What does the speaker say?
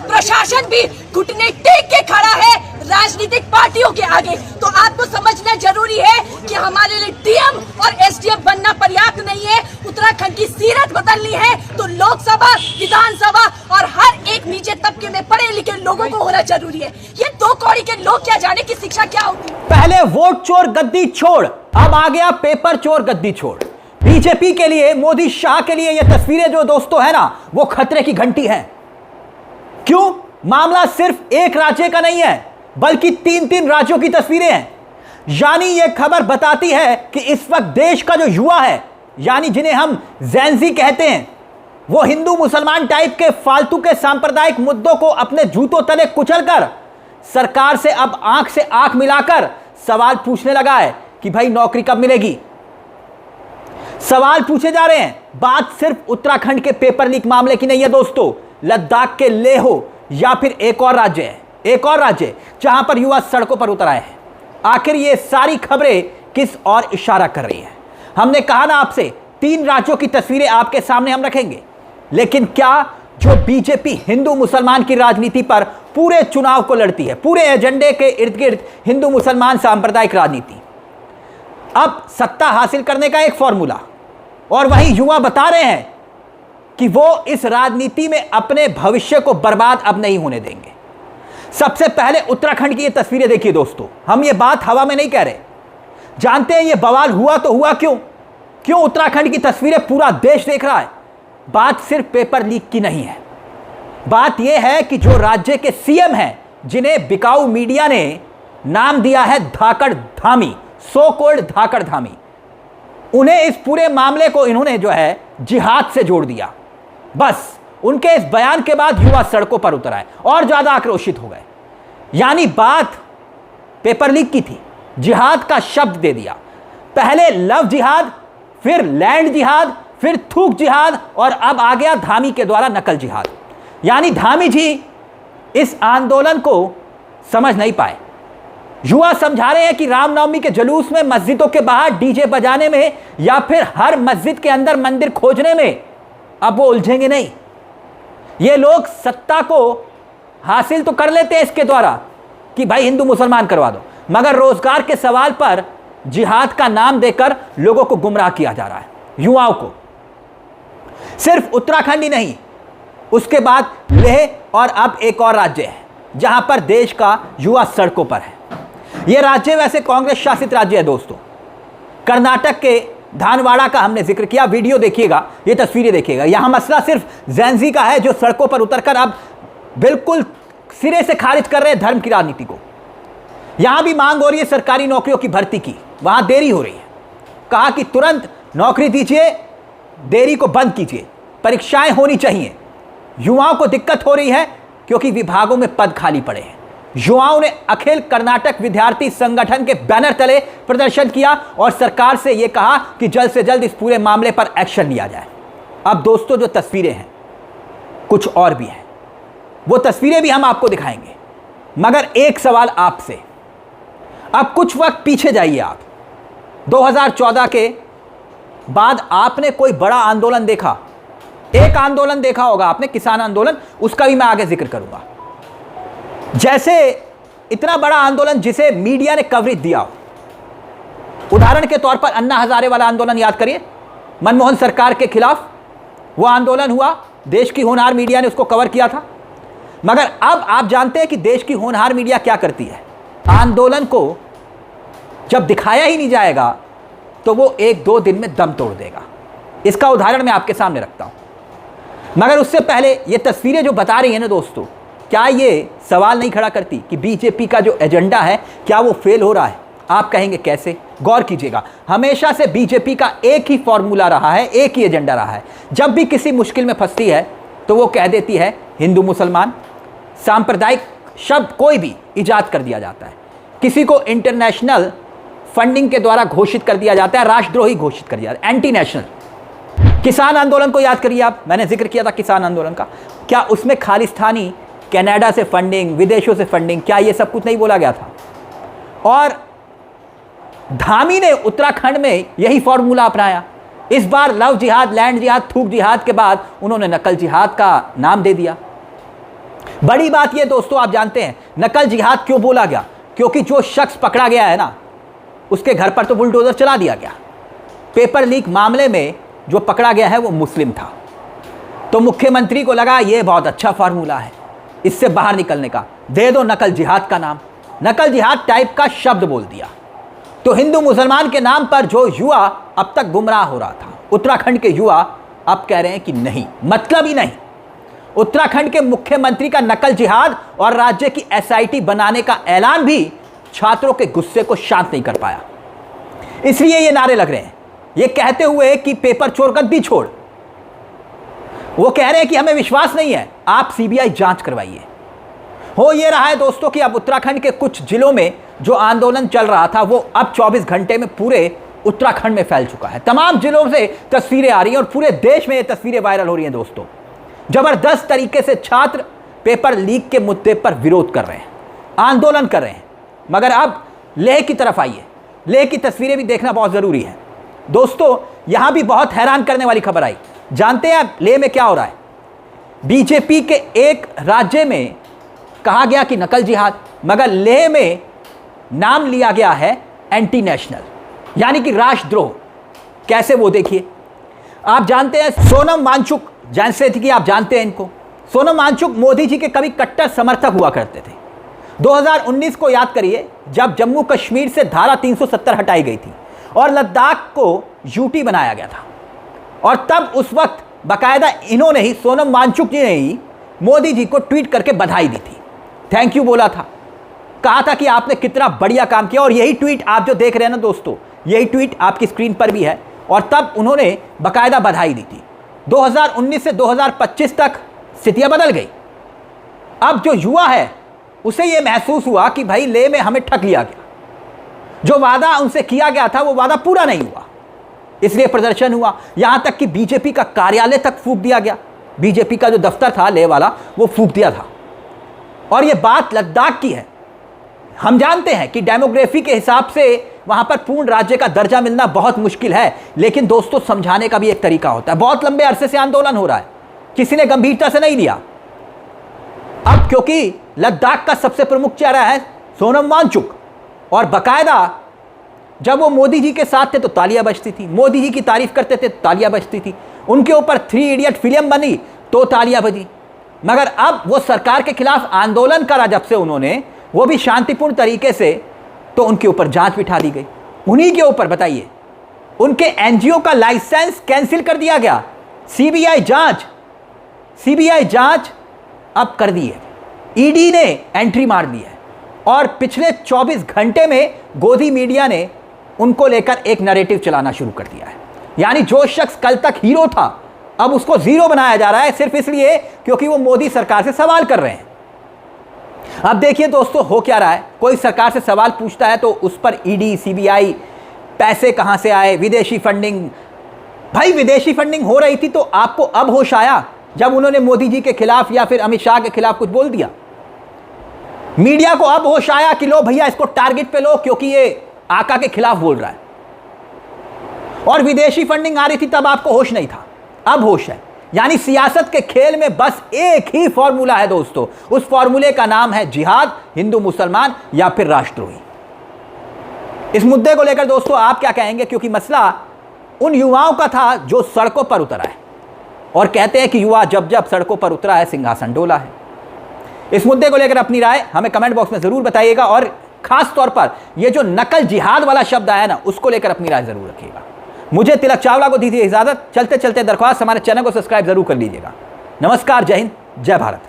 प्रशासन भी घुटने टेक के खड़ा है राजनीतिक पार्टियों के आगे। तो आपको समझना जरूरी है कि हमारे लिए डीएम और एसडीएम बनना पर्याप्त नहीं है। उत्तराखंड की सीरत बदलनी है तो लोकसभा, विधानसभा और हर एक नीचे तबके में पढ़े लिखे लोगों को होना जरूरी है। ये दो कौड़ी के लोग क्या जाने की शिक्षा क्या होती है। पहले वोट चोर गद्दी छोड़, अब आ गया पेपर चोर गद्दी छोड़। बीजेपी के लिए, मोदी शाह के लिए ये तस्वीरें जो दोस्तों है ना, वो खतरे की घंटी है। क्यों? मामला सिर्फ एक राज्य का नहीं है, बल्कि 3-3 राज्यों की तस्वीरें हैं। यानी यह खबर बताती है कि इस वक्त देश का जो युवा है, यानी जिन्हें हम जेनजी कहते हैं, वो हिंदू मुसलमान टाइप के फालतू के सांप्रदायिक मुद्दों को अपने जूतों तले कुचलकर सरकार से अब आंख से आंख मिलाकर सवाल पूछने लगा है कि भाई नौकरी कब मिलेगी। सवाल पूछे जा रहे हैं। बात सिर्फ उत्तराखंड के पेपर लीक मामले की नहीं है दोस्तों, लद्दाख के लेह हो या फिर एक और राज्य जहां पर युवा सड़कों पर उतर आए हैं। आखिर ये सारी खबरें किस और इशारा कर रही हैं? हमने कहा ना आपसे, 3 राज्यों की तस्वीरें आपके सामने हम रखेंगे, लेकिन क्या जो बीजेपी हिंदू मुसलमान की राजनीति पर पूरे चुनाव को लड़ती है, पूरे एजेंडे के इर्द गिर्द हिंदू मुसलमान सांप्रदायिक राजनीति, अब सत्ता हासिल करने का एक फॉर्मूला, और वहीं युवा बता रहे हैं कि वो इस राजनीति में अपने भविष्य को बर्बाद अब नहीं होने देंगे। सबसे पहले उत्तराखंड की ये तस्वीरें देखिए दोस्तों। हम ये बात हवा में नहीं कह रहे, जानते हैं ये बवाल हुआ तो हुआ क्यों उत्तराखंड की तस्वीरें पूरा देश देख रहा है। बात सिर्फ पेपर लीक की नहीं है, बात यह है कि जो राज्य के सीएम हैं, जिन्हें बिकाऊ मीडिया ने नाम दिया है धाकड़ धामी, सो कॉल्ड धाकड़ धामी, उन्हें इस पूरे मामले को इन्होंने जो है जिहाद से जोड़ दिया। बस उनके इस बयान के बाद युवा सड़कों पर उतर आए और ज्यादा आक्रोशित हो गए। यानी बात पेपर लीक की थी, जिहाद का शब्द दे दिया। पहले लव जिहाद, फिर लैंड जिहाद, फिर थूक जिहाद, और अब आ गया धामी के द्वारा नकल जिहाद। यानी धामी जी इस आंदोलन को समझ नहीं पाए। युवा समझा रहे हैं कि रामनवमी के जुलूस में, मस्जिदों के बाहर डीजे बजाने में या फिर हर मस्जिद के अंदर मंदिर खोजने में अब वो उलझेंगे नहीं। ये लोग सत्ता को हासिल तो कर लेते हैं इसके द्वारा कि भाई हिंदू मुसलमान करवा दो, मगर रोजगार के सवाल पर जिहाद का नाम देकर लोगों को गुमराह किया जा रहा है, युवाओं को। सिर्फ उत्तराखंड ही नहीं, उसके बाद लेह और अब एक और राज्य है जहां पर देश का युवा सड़कों पर है। यह राज्य वैसे कांग्रेस शासित राज्य है दोस्तों। कर्नाटक के धानवाड़ा का हमने जिक्र किया, वीडियो देखिएगा, ये तस्वीरें देखिएगा। यहां मसला सिर्फ जेनजी का है जो सड़कों पर उतरकर अब बिल्कुल सिरे से खारिज कर रहे हैं धर्म की राजनीति को। यहां भी मांग हो रही है सरकारी नौकरियों की भर्ती की, वहां देरी हो रही है। कहा कि तुरंत नौकरी दीजिए, देरी को बंद कीजिए, परीक्षाएं होनी चाहिए। युवाओं को दिक्कत हो रही है क्योंकि विभागों में पद खाली पड़े हैं। युवाओं ने अखिल कर्नाटक विद्यार्थी संगठन के बैनर तले प्रदर्शन किया और सरकार से यह कहा कि जल्द से जल्द इस पूरे मामले पर एक्शन लिया जाए। अब दोस्तों जो तस्वीरें हैं कुछ और भी हैं, वो तस्वीरें भी हम आपको दिखाएंगे, मगर एक सवाल आपसे। अब कुछ वक्त पीछे जाइए आप, 2014 के बाद आपने कोई बड़ा आंदोलन देखा? एक आंदोलन देखा होगा आपने, किसान आंदोलन, उसका भी मैं आगे जिक्र करूंगा। जैसे इतना बड़ा आंदोलन जिसे मीडिया ने कवरेज दिया हो, उदाहरण के तौर पर अन्ना हजारे वाला आंदोलन याद करिए, मनमोहन सरकार के खिलाफ वो आंदोलन हुआ, देश की होनहार मीडिया ने उसको कवर किया था। मगर अब आप जानते हैं कि देश की होनहार मीडिया क्या करती है, आंदोलन को जब दिखाया ही नहीं जाएगा तो वो 1-2 दिन में दम तोड़ देगा। इसका उदाहरण मैं आपके सामने रखता हूं। मगर उससे पहले ये तस्वीरें जो बता रही है ना दोस्तों, क्या ये सवाल नहीं खड़ा करती कि बीजेपी का जो एजेंडा है क्या वो फेल हो रहा है? आप कहेंगे कैसे? गौर कीजिएगा, हमेशा से बीजेपी का एक ही फॉर्मूला रहा है, एक ही एजेंडा रहा है। जब भी किसी मुश्किल में फंसती है तो वो कह देती है हिंदू मुसलमान, सांप्रदायिक शब्द कोई भी इजाद कर दिया जाता है, किसी को इंटरनेशनल फंडिंग के द्वारा घोषित कर दिया जाता है, राष्ट्रद्रोही घोषित कर दिया जाता है, एंटी नेशनल। किसान आंदोलन को याद करिए आप, मैंने जिक्र किया था किसान आंदोलन का, क्या उसमें खालिस्तानी, कनाडा से फंडिंग, विदेशों से फंडिंग, क्या ये सब कुछ नहीं बोला गया था? और धामी ने उत्तराखंड में यही फॉर्मूला अपनाया। इस बार लव जिहाद, लैंड जिहाद, थूक जिहाद के बाद उन्होंने नकल जिहाद का नाम दे दिया। बड़ी बात यह दोस्तों, आप जानते हैं नकल जिहाद क्यों बोला गया? क्योंकि जो शख्स पकड़ा गया है ना, उसके घर पर तो बुलडोजर चला दिया गया। पेपर लीक मामले में जो पकड़ा गया है वो मुस्लिम था। तो मुख्यमंत्री को लगा ये बहुत अच्छा फार्मूला है इससे बाहर निकलने का, दे दो नकल जिहाद का नाम। नकल जिहाद टाइप का शब्द बोल दिया तो हिंदू मुसलमान के नाम पर जो युवा अब तक गुमराह हो रहा था, उत्तराखंड के युवा अब कह रहे हैं कि नहीं, मतलब ही नहीं। उत्तराखंड के मुख्यमंत्री का नकल जिहाद और राज्य की एसआईटी बनाने का ऐलान भी छात्रों के गुस्से को शांत नहीं कर पाया। इसलिए ये नारे लग रहे हैं, ये कहते हुए कि पेपर चोर गद्दी छोड़। वो कह रहे हैं कि हमें विश्वास नहीं है, आप सीबीआई जांच करवाइए। हो ये रहा है दोस्तों कि अब उत्तराखंड के कुछ जिलों में जो आंदोलन चल रहा था वो अब 24 घंटे में पूरे उत्तराखंड में फैल चुका है। तमाम जिलों से तस्वीरें आ रही हैं और पूरे देश में ये तस्वीरें वायरल हो रही हैं दोस्तों। जबरदस्त तरीके से छात्र पेपर लीक के मुद्दे पर विरोध कर रहे हैं, आंदोलन कर रहे हैं। मगर अब लेह की तरफ आइए, लेह की तस्वीरें भी देखना बहुत ज़रूरी है दोस्तों। यहां भी बहुत हैरान करने वाली खबर आई। जानते हैं आप लेह में क्या हो रहा है? बीजेपी के एक राज्य में कहा गया कि नकल जिहाद, मगर लेह में नाम लिया गया है एंटी नेशनल, यानी कि राष्ट्रद्रोह। कैसे वो देखिए। आप जानते हैं सोनम वांगचुक, जैसे थी कि आप जानते हैं इनको, सोनम वांगचुक मोदी जी के कभी कट्टर समर्थक हुआ करते थे। 2019 को याद करिए, जब जम्मू कश्मीर से धारा 370 हटाई गई थी और लद्दाख को यूटी बनाया गया था, और तब उस वक्त बाकायदा इन्होंने ही, सोनम वांगचुक जी ने ही मोदी जी को ट्वीट करके बधाई दी थी, थैंक यू बोला था, कहा था कि आपने कितना बढ़िया काम किया। और यही ट्वीट आप जो देख रहे हैं ना दोस्तों, यही ट्वीट आपकी स्क्रीन पर भी है, और तब उन्होंने बाकायदा बधाई दी थी। 2019 से 2025 तक स्थितियां बदल गई। अब जो युवा है उसे यह महसूस हुआ कि भाई लेह में हमें ठग लिया गया, जो वादा उनसे किया गया था वो वादा पूरा नहीं हुआ, इसलिए प्रदर्शन हुआ। यहां तक कि बीजेपी का कार्यालय तक फूंक दिया गया, बीजेपी का जो दफ्तर था लेह वाला वो फूंक दिया था। और ये बात लद्दाख की है। हम जानते हैं कि डेमोग्राफी के हिसाब से वहां पर पूर्ण राज्य का दर्जा मिलना बहुत मुश्किल है, लेकिन दोस्तों समझाने का भी एक तरीका होता है। बहुत लंबे अरसे से आंदोलन हो रहा है, किसी ने गंभीरता से नहीं लिया। अब क्योंकि लद्दाख का सबसे प्रमुख चेहरा है सोनम वांगचुक, और बाकायदा जब वो मोदी जी के साथ थे तो तालियां बजती थी, मोदी जी की तारीफ करते थे तो तालियां बजती थी, उनके ऊपर 3 इडियट फिल्म बनी तो तालियां बजी। मगर अब वो सरकार के खिलाफ आंदोलन करा जब से उन्होंने, वो भी शांतिपूर्ण तरीके से, तो उनके ऊपर जांच बिठा दी गई। उन्हीं के ऊपर बताइए, उनके एनजीओ का लाइसेंस कैंसिल कर दिया गया। सीबीआई जांच अब कर दी है, ईडी ने एंट्री मार दी है, और पिछले 24 घंटे में गोदी मीडिया ने उनको लेकर एक नैरेटिव चलाना शुरू कर दिया है। यानी जो शख्स कल तक हीरो था अब उसको जीरो बनाया जा रहा है, सिर्फ इसलिए क्योंकि वो मोदी सरकार से सवाल कर रहे हैं। अब देखिए दोस्तों हो क्या रहा है, कोई सरकार से सवाल पूछता है तो उस पर ईडी, सीबीआई, पैसे कहां से आए, विदेशी फंडिंग। भाई विदेशी फंडिंग हो रही थी तो आपको अब होश आया जब उन्होंने मोदी जी के खिलाफ या फिर अमित शाह के खिलाफ कुछ बोल दिया। मीडिया को अब होश आया कि लो भैया इसको टारगेट पे लो क्योंकि ये आका के खिलाफ बोल रहा है। और विदेशी फंडिंग आ रही थी तब आपको होश नहीं था, अब होश है। यानी सियासत के खेल में बस एक ही फॉर्मूला है दोस्तों, उस फॉर्मूले का नाम है जिहाद, हिंदू मुसलमान या फिर राष्ट्रद्रोही। इस मुद्दे को लेकर दोस्तों आप क्या कहेंगे? क्योंकि मसला उन युवाओं का था जो सड़कों पर उतरा है, और कहते हैं कि युवा जब जब सड़कों पर उतरा है सिंहासन डोला है। इस मुद्दे को लेकर अपनी राय हमें कमेंट बॉक्स में जरूर बताइएगा, और खास तौर पर ये जो नकल जिहाद वाला शब्द आया ना, उसको लेकर अपनी राय जरूर रखिएगा। मुझे तिलक चावला को दीजिए इजाजत। चलते चलते दरख्वास्त, हमारे चैनल को सब्सक्राइब जरूर कर लीजिएगा। नमस्कार, जय हिंद, जय भारत।